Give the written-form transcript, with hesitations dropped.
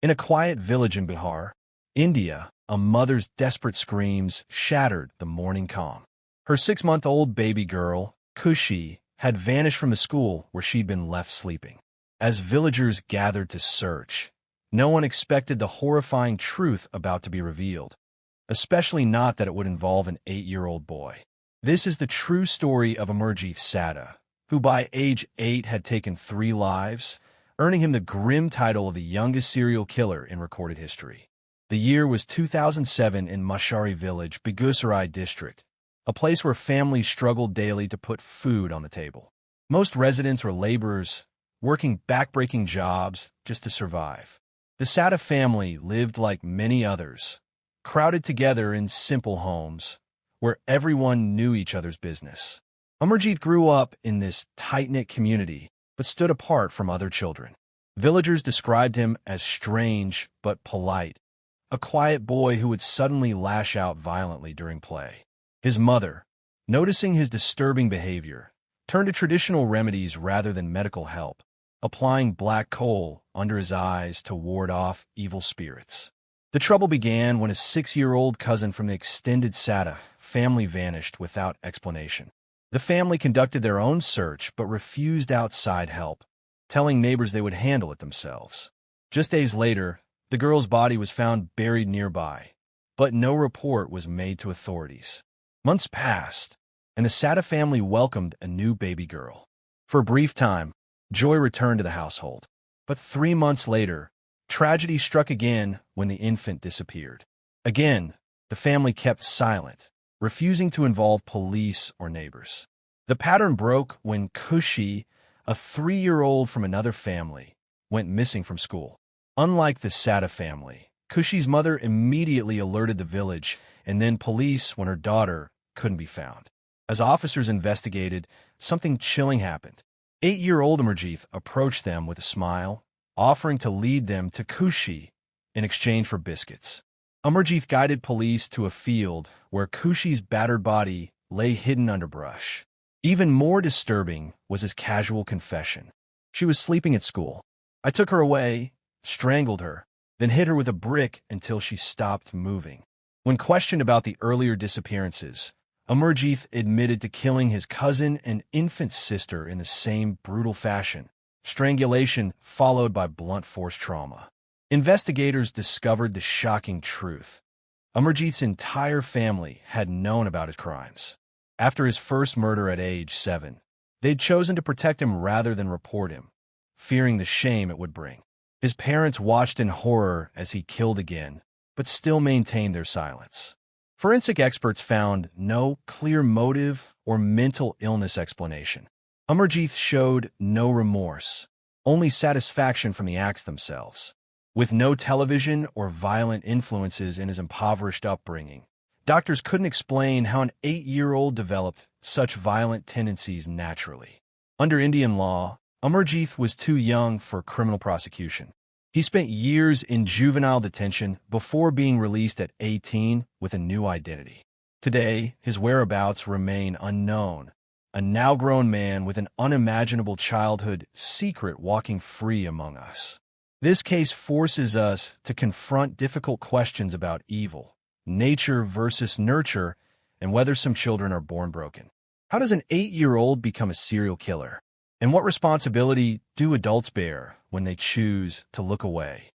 In a quiet village in Bihar, India, a mother's desperate screams shattered the morning calm. Her 6-month-old baby girl, Kushi, had vanished from the school where she'd been left sleeping. As villagers gathered to search, no one expected the horrifying truth about to be revealed, especially not that it would involve an 8-year-old boy. This is the true story of Amarjit Sada, who by age 8 had taken 3 lives, earning him the grim title of the youngest serial killer in recorded history. The year was 2007 in Mashari village, Begusarai district, a place where families struggled daily to put food on the table. Most residents were laborers, working backbreaking jobs just to survive. The Sada family lived like many others, crowded together in simple homes, where everyone knew each other's business. Amarjit grew up in this tight-knit community, but stood apart from other children. Villagers described him as strange but polite, a quiet boy who would suddenly lash out violently during play. His mother, noticing his disturbing behavior, turned to traditional remedies rather than medical help, applying black coal under his eyes to ward off evil spirits. The trouble began when a 6-year-old cousin from the extended Sada family vanished without explanation. The family conducted their own search but refused outside help, telling neighbors they would handle it themselves. Just days later, the girl's body was found buried nearby, but no report was made to authorities. Months passed, and the Sada family welcomed a new baby girl. For a brief time, joy returned to the household. But 3 months later, tragedy struck again when the infant disappeared. Again, the family kept silent, refusing to involve police or neighbors. The pattern broke when Kushi, a 3-year-old from another family, went missing from school. Unlike the Sada family, Kushi's mother immediately alerted the village and then police when her daughter couldn't be found. As officers investigated, something chilling happened. 8-year-old Amarjit approached them with a smile, offering to lead them to Kushi in exchange for biscuits. Amarjit guided police to a field where Kushi's battered body lay hidden under brush. Even more disturbing was his casual confession. She was sleeping at school. I took her away, strangled her, then hit her with a brick until she stopped moving. When questioned about the earlier disappearances, Amarjit admitted to killing his cousin and infant sister in the same brutal fashion, strangulation followed by blunt force trauma. Investigators discovered the shocking truth. Amarjit's entire family had known about his crimes. After his first murder at age 7, they'd chosen to protect him rather than report him, fearing the shame it would bring. His parents watched in horror as he killed again, but still maintained their silence. Forensic experts found no clear motive or mental illness explanation. Amarjit showed no remorse, only satisfaction from the acts themselves. With no television or violent influences in his impoverished upbringing, doctors couldn't explain how an 8-year-old developed such violent tendencies naturally. Under Indian law, Amarjit was too young for criminal prosecution. He spent years in juvenile detention before being released at 18 with a new identity. Today, his whereabouts remain unknown, a now-grown man with an unimaginable childhood secret walking free among us. This case forces us to confront difficult questions about evil, nature versus nurture, and whether some children are born broken. How does an 8-year-old become a serial killer? And what responsibility do adults bear when they choose to look away?